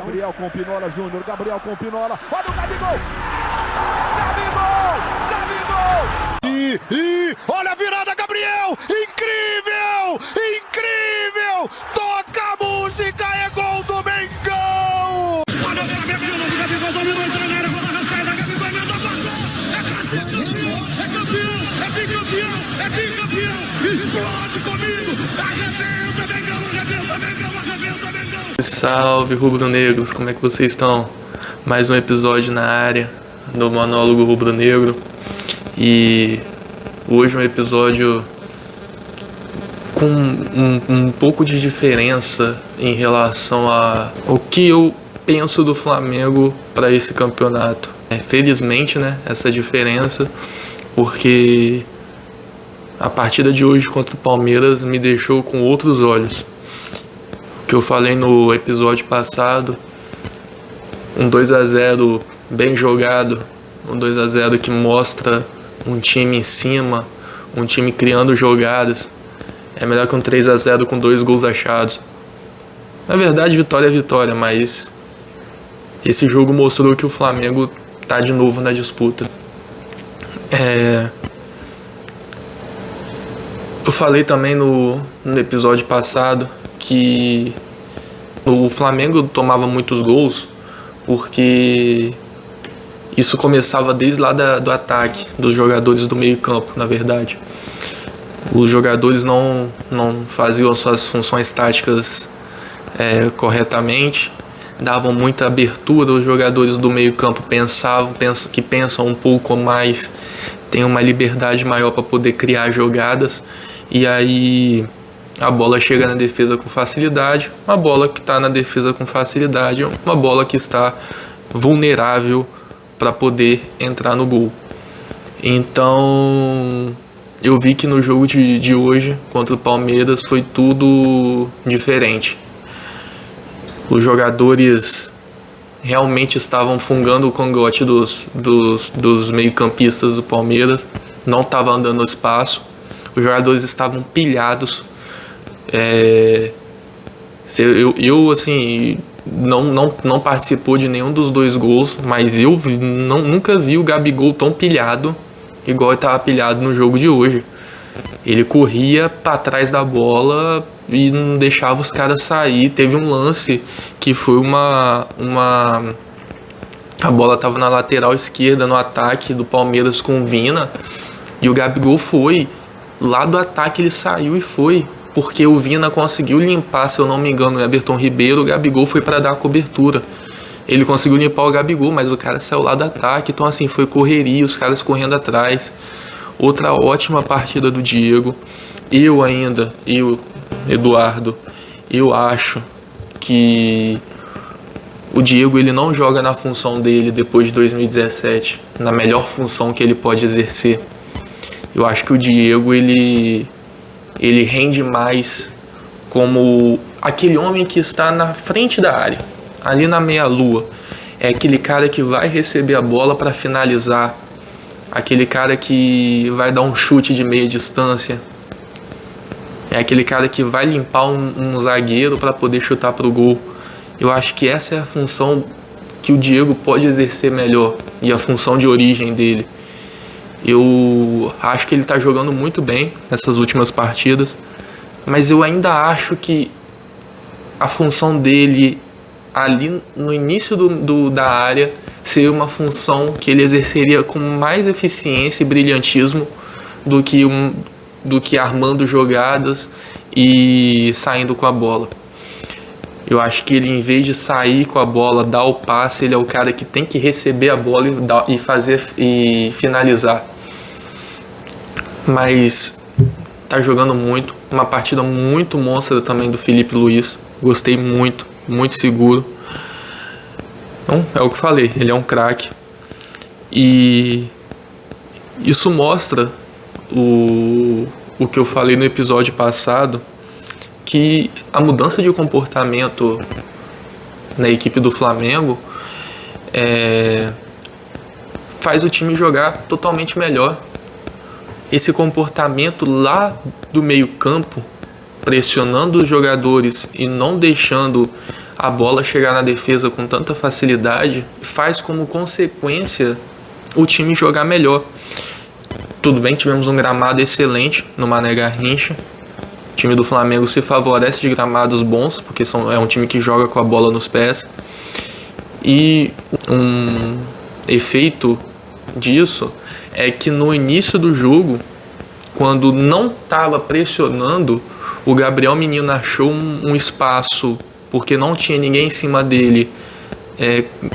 Gabriel com Pinola Júnior, Gabriel com Pinola, olha o Gabigol! Gabigol! Gabigol! Olha a virada, Gabriel! Incrível! Incrível! Toca a música, é gol do Mengão! Olha o Gabigol, dominou, entrou na área, bola na saída, Gabigol emendou, é bicampeão! É bicampeão! Explode comigo! Arrebenta, Mengão! Arrebenta, Mengão! Arrebenta, Mengão! Salve, rubro-negros, como é que vocês estão? Mais um episódio na área do Monólogo Rubro-Negro. E hoje um episódio com um pouco de diferença em relação ao que eu penso do Flamengo para esse campeonato. Felizmente, né, essa diferença, porque a partida de hoje contra o Palmeiras me deixou com outros olhos. Que eu falei no episódio passado, um 2-0 bem jogado, um 2-0 que mostra um time em cima, um time criando jogadas, é melhor que um 3-0 com 2 gols achados. Na verdade, vitória é vitória, mas esse jogo mostrou que o Flamengo tá de novo na disputa. Eu falei também no episódio passado que o Flamengo tomava muitos gols porque isso começava desde lá do ataque, dos jogadores do meio campo, na verdade. Os jogadores não faziam as suas funções táticas corretamente, davam muita abertura, os jogadores do meio campo pensam um pouco mais, têm uma liberdade maior para poder criar jogadas, e aí a bola chega na defesa com facilidade. Uma bola que está na defesa com facilidade, uma bola que está vulnerável para poder entrar no gol. Então eu vi que no jogo de hoje contra o Palmeiras foi tudo diferente. Os jogadores realmente estavam fungando o cangote dos meio-campistas do Palmeiras, não estava andando espaço, os jogadores estavam pilhados. Eu assim, não participou de nenhum dos 2 gols, mas eu nunca vi o Gabigol tão pilhado igual ele estava pilhado no jogo de hoje. Ele corria para trás da bola e não deixava os caras sair. Teve um lance que foi a bola estava na lateral esquerda no ataque do Palmeiras com o Vina, e o Gabigol foi lá do ataque, ele saiu e foi, porque o Vina conseguiu limpar, se eu não me engano, o Everton Ribeiro, o Gabigol foi para dar a cobertura. Ele conseguiu limpar o Gabigol, mas o cara saiu lá do ataque, então assim, foi correria, os caras correndo atrás. Outra ótima partida do Diego. Eduardo, eu acho que o Diego ele não joga na função dele depois de 2017, na melhor função que ele pode exercer. Eu acho que o Diego ele rende mais como aquele homem que está na frente da área, ali na meia-lua. É aquele cara que vai receber a bola para finalizar, aquele cara que vai dar um chute de meia distância, é aquele cara que vai limpar um zagueiro para poder chutar para o gol. Eu acho que essa é a função que o Diego pode exercer melhor, e a função de origem dele. Eu acho que ele está jogando muito bem nessas últimas partidas, mas eu ainda acho que a função dele ali no início da área seria uma função que ele exerceria com mais eficiência e brilhantismo do que armando jogadas e saindo com a bola. Eu acho que ele, em vez de sair com a bola, dar o passe, ele é o cara que tem que receber a bola e finalizar. Mas tá jogando muito. Uma partida muito monstra também do Felipe Luiz. Gostei muito, muito seguro. Então, é o que falei, ele é um craque. E isso mostra o que eu falei no episódio passado, que a mudança de comportamento na equipe do Flamengo faz o time jogar totalmente melhor. Esse comportamento lá do meio campo, pressionando os jogadores e não deixando a bola chegar na defesa com tanta facilidade faz como consequência o time jogar melhor. Tudo bem, tivemos um gramado excelente no Mané Garrincha. O time do Flamengo se favorece de gramados bons, porque é um time que joga com a bola nos pés. E um efeito disso é que no início do jogo, quando não estava pressionando, o Gabriel Menino achou um espaço, porque não tinha ninguém em cima dele,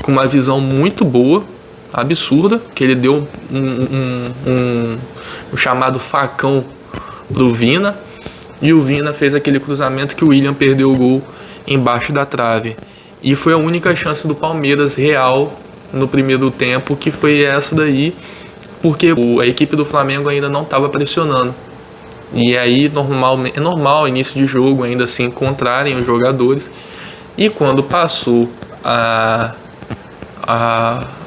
com uma visão muito boa, absurda, que ele deu um chamado facão pro Vina, e o Vina fez aquele cruzamento que o William perdeu o gol embaixo da trave. E foi a única chance do Palmeiras real no primeiro tempo, que foi essa daí, porque a equipe do Flamengo ainda não estava pressionando. E aí é normal, início de jogo, ainda se encontrarem os jogadores. E quando passou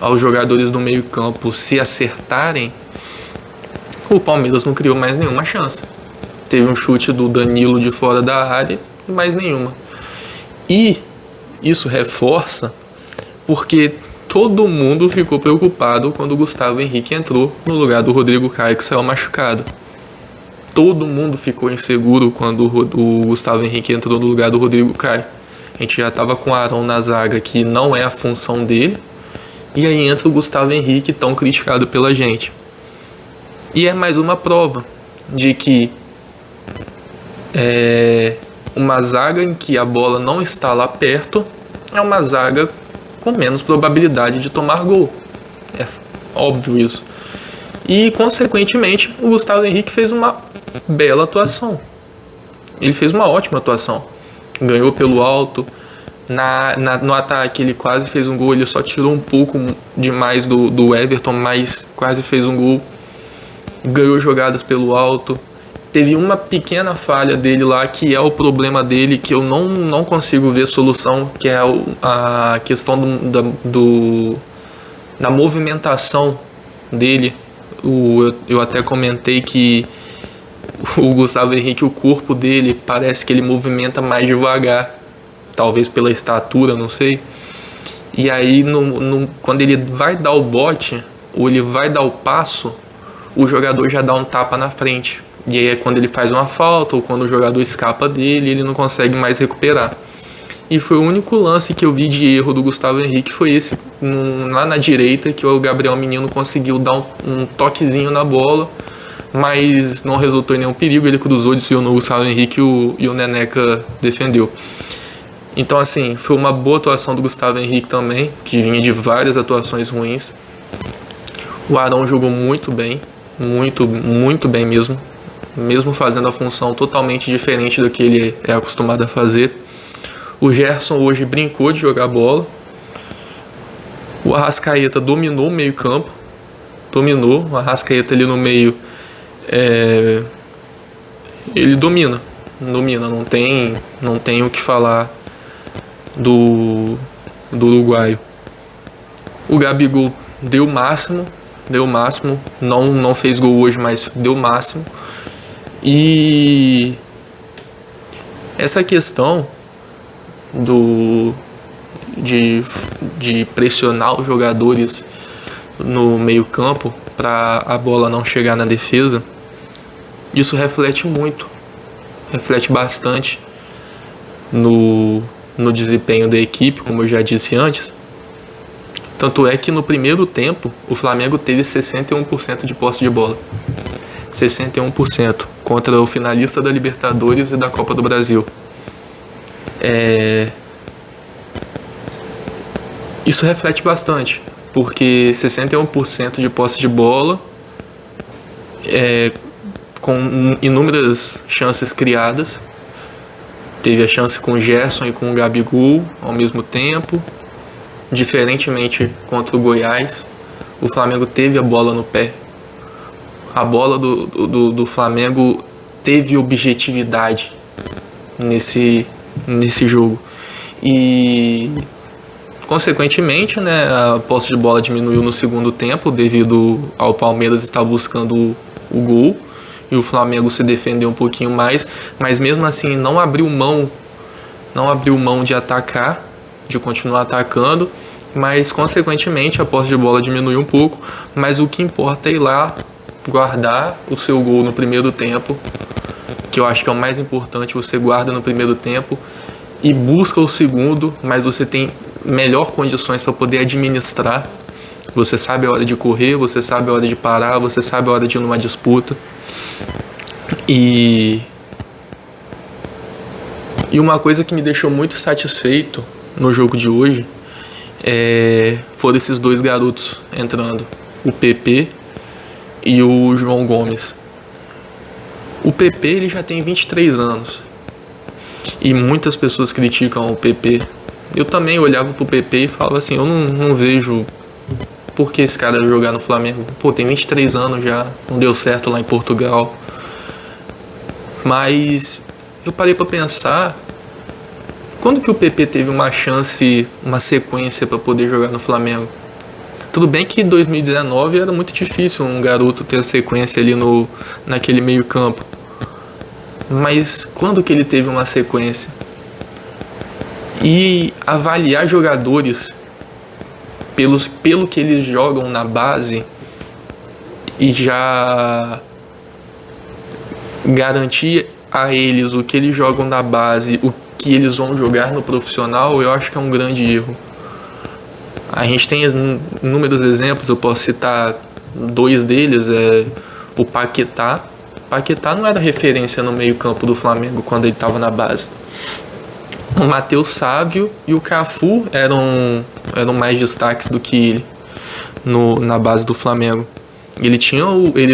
aos jogadores do meio campo se acertarem, o Palmeiras não criou mais nenhuma chance. Teve um chute do Danilo de fora da área e mais nenhuma. E isso reforça porque todo mundo ficou preocupado quando o Gustavo Henrique entrou no lugar do Rodrigo Caio, que saiu machucado. Todo mundo ficou inseguro quando o Gustavo Henrique entrou no lugar do Rodrigo Caio. A gente já estava com o Arão na zaga, que não é a função dele. E aí entra o Gustavo Henrique, tão criticado pela gente. E é mais uma prova de que uma zaga em que a bola não está lá perto é uma zaga com menos probabilidade de tomar gol. É óbvio isso. E, consequentemente, o Gustavo Henrique fez uma bela atuação. Ele fez uma ótima atuação. Ganhou pelo alto. No ataque ele quase fez um gol. Ele só tirou um pouco demais do Everton, mas quase fez um gol. Ganhou jogadas pelo alto. Teve uma pequena falha dele lá, que é o problema dele, que eu não consigo ver solução, que é a questão da movimentação dele. Eu até comentei que o Gustavo Henrique, o corpo dele, parece que ele movimenta mais devagar, talvez pela estatura, não sei. E aí, quando ele vai dar o bote, ou ele vai dar o passo, o jogador já dá um tapa na frente. E aí é quando ele faz uma falta, ou quando o jogador escapa dele, ele não consegue mais recuperar. E foi o único lance que eu vi de erro do Gustavo Henrique, foi esse, lá na direita, que o Gabriel Menino conseguiu dar um toquezinho na bola, mas não resultou em nenhum perigo. Ele cruzou, desviou no Gustavo Henrique e o Neneca defendeu. Então, assim, foi uma boa atuação do Gustavo Henrique também, que vinha de várias atuações ruins. O Arão jogou muito bem, muito bem mesmo fazendo a função totalmente diferente do que ele é acostumado a fazer. O Gerson hoje brincou de jogar bola. O Arrascaeta dominou o meio campo. O Arrascaeta ali no meio, ele domina, não tem o que falar do uruguaio. O Gabigol deu o máximo, não fez gol hoje, mas deu o máximo. E essa questão de pressionar os jogadores no meio campo para a bola não chegar na defesa, isso reflete bastante no desempenho da equipe, como eu já disse antes. Tanto é que no primeiro tempo o Flamengo teve 61% de posse de bola. 61% contra o finalista da Libertadores e da Copa do Brasil. Isso reflete bastante, porque 61% de posse de bola, com inúmeras chances criadas. Teve a chance com o Gerson e com o Gabigol ao mesmo tempo. Diferentemente contra o Goiás, o Flamengo teve a bola no pé. A bola do Flamengo teve objetividade nesse jogo. E, consequentemente, né, a posse de bola diminuiu no segundo tempo devido ao Palmeiras estar buscando o gol e o Flamengo se defendeu um pouquinho mais, mas mesmo assim não abriu mão de atacar. de continuar atacando, mas consequentemente a posse de bola diminui um pouco, mas o que importa é ir lá guardar o seu gol no primeiro tempo, que eu acho que é o mais importante. Você guarda no primeiro tempo e busca o segundo, mas você tem melhor condições para poder administrar. Você sabe a hora de correr, você sabe a hora de parar, você sabe a hora de ir numa disputa. E uma coisa que me deixou muito satisfeito no jogo de hoje foram esses dois garotos entrando, o PP e o João Gomes. O PP ele já tem 23 anos e muitas pessoas criticam o PP. Eu também olhava pro PP e falava assim, eu não vejo por que esse cara jogar no Flamengo. Pô, tem 23 anos já, não deu certo lá em Portugal. Mas eu parei para pensar, quando que o PP teve uma chance, uma sequência para poder jogar no Flamengo? Tudo bem que em 2019 era muito difícil um garoto ter a sequência ali naquele meio campo. Mas quando que ele teve uma sequência? E avaliar jogadores pelo que eles jogam na base e já garantir a eles o que eles jogam na base, o que eles vão jogar no profissional, eu acho que é um grande erro. A gente tem inúmeros exemplos, eu posso citar dois deles, o Paquetá. Paquetá não era referência no meio campo do Flamengo quando ele estava na base. O Matheus Sávio e o Cafu eram mais destaques do que ele na base do Flamengo.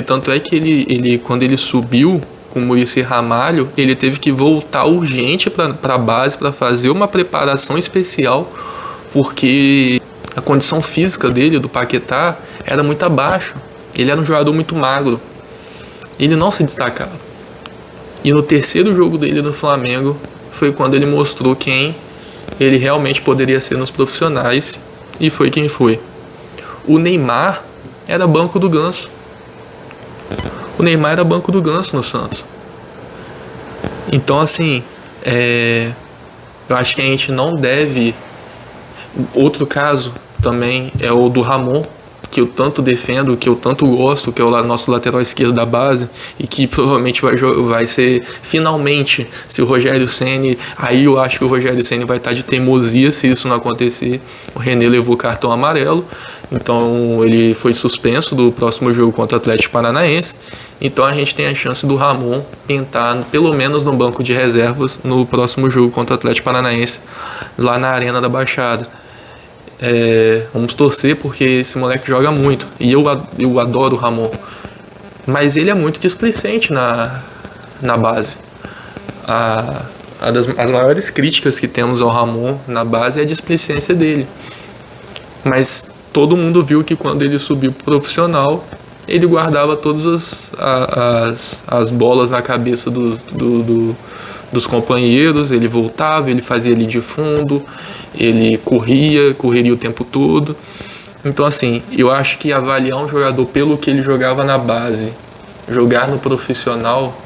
Tanto é que ele quando ele subiu com o Muricy Ramalho, ele teve que voltar urgente para a base para fazer uma preparação especial, porque a condição física dele, do Paquetá, era muito abaixo. Ele era um jogador muito magro. Ele não se destacava. E no terceiro jogo dele no Flamengo foi quando ele mostrou quem ele realmente poderia ser nos profissionais, e foi quem foi. O Neymar era banco do Ganso. O Neymar era banco do Ganso no Santos. Então, assim, eu acho que a gente não deve... Outro caso também é o do Ramon, que eu tanto defendo, que eu tanto gosto, que é o nosso lateral esquerdo da base, e que provavelmente vai ser, finalmente, se o Rogério Ceni... Aí eu acho que o Rogério Ceni vai estar de teimosia se isso não acontecer. O René levou cartão amarelo, então ele foi suspenso do próximo jogo contra o Atlético Paranaense. Então a gente tem a chance do Ramon pintar pelo menos no banco de reservas no próximo jogo contra o Atlético Paranaense, lá na Arena da Baixada. Vamos torcer, porque esse moleque joga muito e eu adoro o Ramon, mas ele é muito displicente na base. As maiores críticas que temos ao Ramon na base é a displicência dele, mas todo mundo viu que quando ele subiu pro profissional, ele guardava todas as bolas na cabeça dos companheiros, ele voltava, ele fazia ali de fundo, ele correria o tempo todo. Então, assim, eu acho que avaliar um jogador pelo que ele jogava na base, jogar no profissional,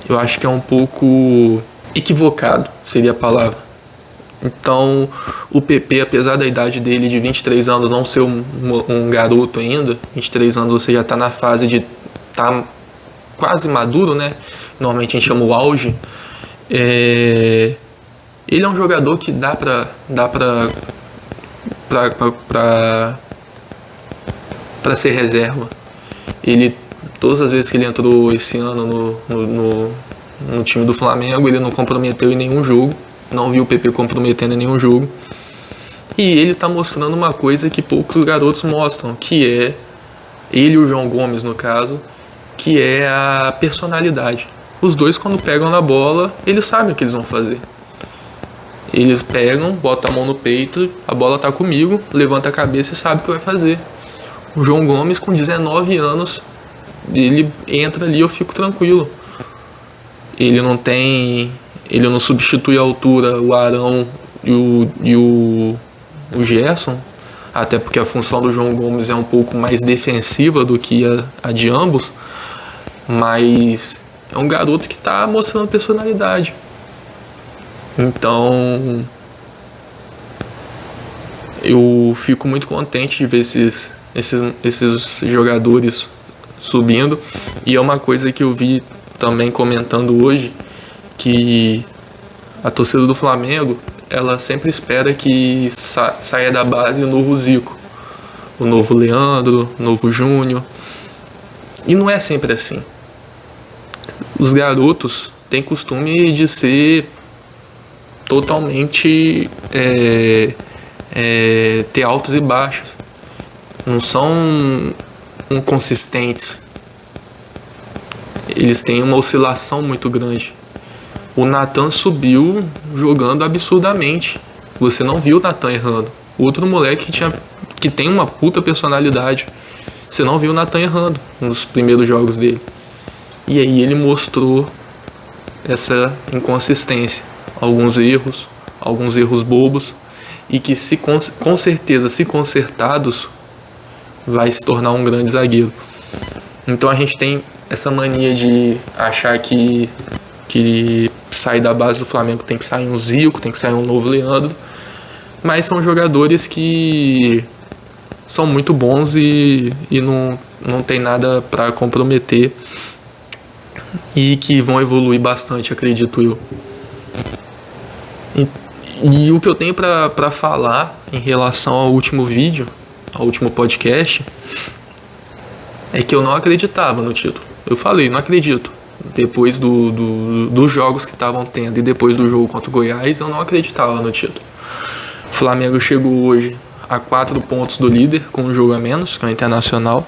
eu acho que é um pouco equivocado, seria a palavra. Então, o PP, apesar da idade dele de 23 anos não ser um garoto ainda, 23 anos você já está na fase de estar quase maduro, né? Normalmente a gente chama o auge. Ele é um jogador que dá pra ser reserva. Todas as vezes que ele entrou esse ano no time do Flamengo, ele não comprometeu em nenhum jogo. Não vi o PP comprometendo em nenhum jogo. E ele está mostrando uma coisa que poucos garotos mostram, que é, ele e o João Gomes no caso, que é a personalidade. Os dois, quando pegam na bola, eles sabem o que eles vão fazer. Eles pegam, botam a mão no peito, a bola tá comigo, levanta a cabeça e sabe o que vai fazer. O João Gomes, com 19 anos, ele entra ali, eu fico tranquilo. Ele não substitui a altura, o Arão e o Gerson, até porque a função do João Gomes é um pouco mais defensiva do que a de ambos, mas é um garoto que está mostrando personalidade. Então, Eu fico muito contente de ver esses jogadores subindo. E é uma coisa que eu vi também comentando hoje, que a torcida do Flamengo, ela sempre espera que saia da base o novo Zico, o novo Leandro, o novo Júnior. E não é sempre assim. Os garotos têm costume de ser totalmente ter altos e baixos. Não são inconsistentes. Eles têm uma oscilação muito grande. O Nathan subiu jogando absurdamente. Você não viu o Nathan errando. Outro moleque que tem uma puta personalidade. Você não viu o Nathan errando nos primeiros jogos dele. E aí ele mostrou essa inconsistência. Alguns erros bobos. E que com certeza, se consertados, vai se tornar um grande zagueiro. Então a gente tem essa mania de achar que sair da base do Flamengo tem que sair um Zico, tem que sair um novo Leandro. Mas são jogadores que são muito bons e não tem nada para comprometer. E que vão evoluir bastante, acredito eu. E o que eu tenho para falar em relação ao último vídeo, ao último podcast, é que eu não acreditava no título. Eu falei, não acredito. Depois dos jogos que estavam tendo e depois do jogo contra o Goiás, eu não acreditava no título. O Flamengo chegou hoje a 4 pontos do líder, com um jogo a menos, que é o Internacional.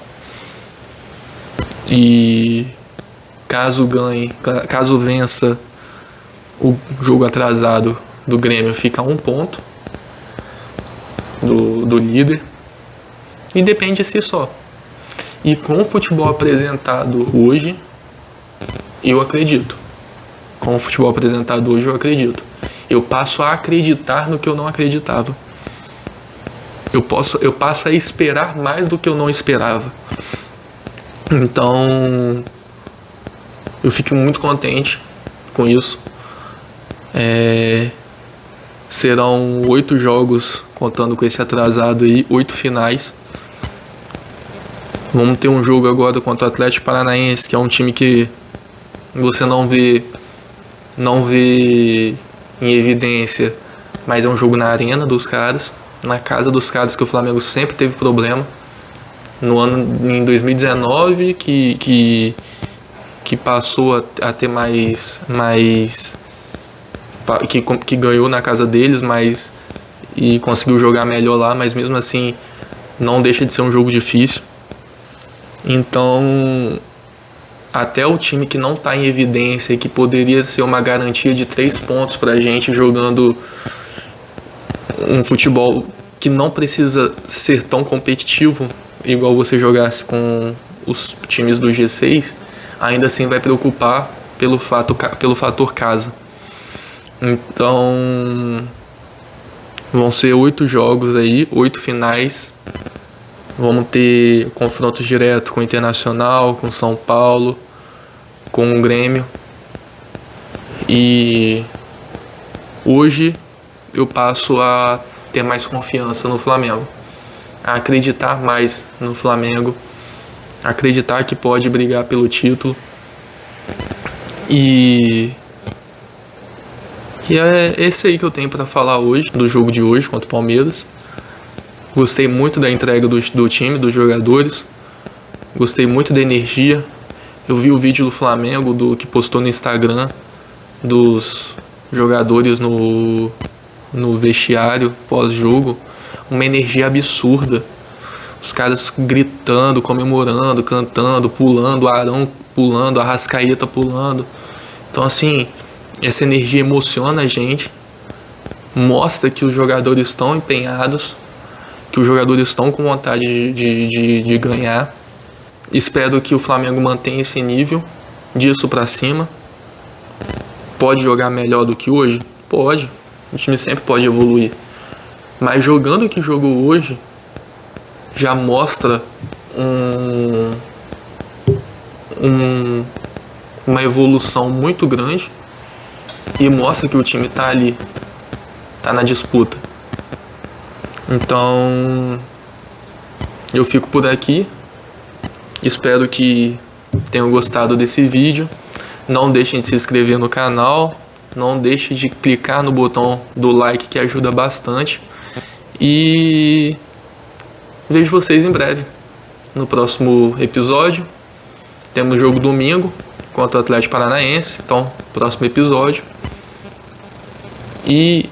E caso vença o jogo atrasado do Grêmio, fica a 1 ponto do líder. E depende de si só. E com o futebol apresentado hoje, eu acredito. Com o futebol apresentado hoje, eu acredito. Eu passo a acreditar no que eu não acreditava. Eu passo a esperar mais do que eu não esperava. Então, eu fico muito contente com isso. Serão 8 jogos, contando com esse atrasado aí, 8 finais. Vamos ter um jogo agora contra o Atlético Paranaense, que é um time que você não vê em evidência, mas é um jogo na arena dos caras, na casa dos caras, que o Flamengo sempre teve problema. Em 2019, que passou a ter mais que ganhou na casa deles, e conseguiu jogar melhor lá, mas mesmo assim não deixa de ser um jogo difícil. Então, até o time que não está em evidência, que poderia ser uma garantia de 3 pontos para a gente, jogando um futebol que não precisa ser tão competitivo, igual você jogasse com os times do G6, ainda assim vai preocupar pelo fator casa. Então, vão ser 8 jogos aí, 8 finais. Vamos ter confrontos diretos com o Internacional, com o São Paulo, com o Grêmio. E hoje eu passo a ter mais confiança no Flamengo, a acreditar mais no Flamengo, acreditar que pode brigar pelo título. E é esse aí que eu tenho para falar hoje, do jogo de hoje contra o Palmeiras. Gostei muito da entrega do time, dos jogadores. Gostei muito da energia. Eu vi o vídeo do Flamengo, que postou no Instagram, dos jogadores no vestiário pós-jogo. Uma energia absurda. Os caras gritando, comemorando, cantando, pulando, Arão pulando, Arrascaeta pulando. Então, assim, essa energia emociona a gente. Mostra que os jogadores estão empenhados, que os jogadores estão com vontade de ganhar. Espero que o Flamengo mantenha esse nível disso pra cima. Pode jogar melhor do que hoje? Pode. O time sempre pode evoluir. Mas jogando o que jogou hoje, já mostra uma evolução muito grande e mostra que o time tá ali, tá na disputa. Então, eu fico por aqui. Espero que tenham gostado desse vídeo. Não deixem de se inscrever no canal. Não deixem de clicar no botão do like, que ajuda bastante. E vejo vocês em breve no próximo episódio. Temos jogo domingo contra o Atlético Paranaense. Então, próximo episódio. E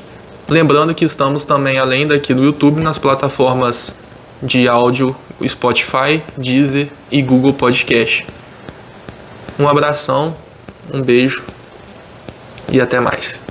lembrando que estamos também, além daqui no YouTube, nas plataformas de áudio Spotify, Deezer e Google Podcast. Um abração, um beijo e até mais.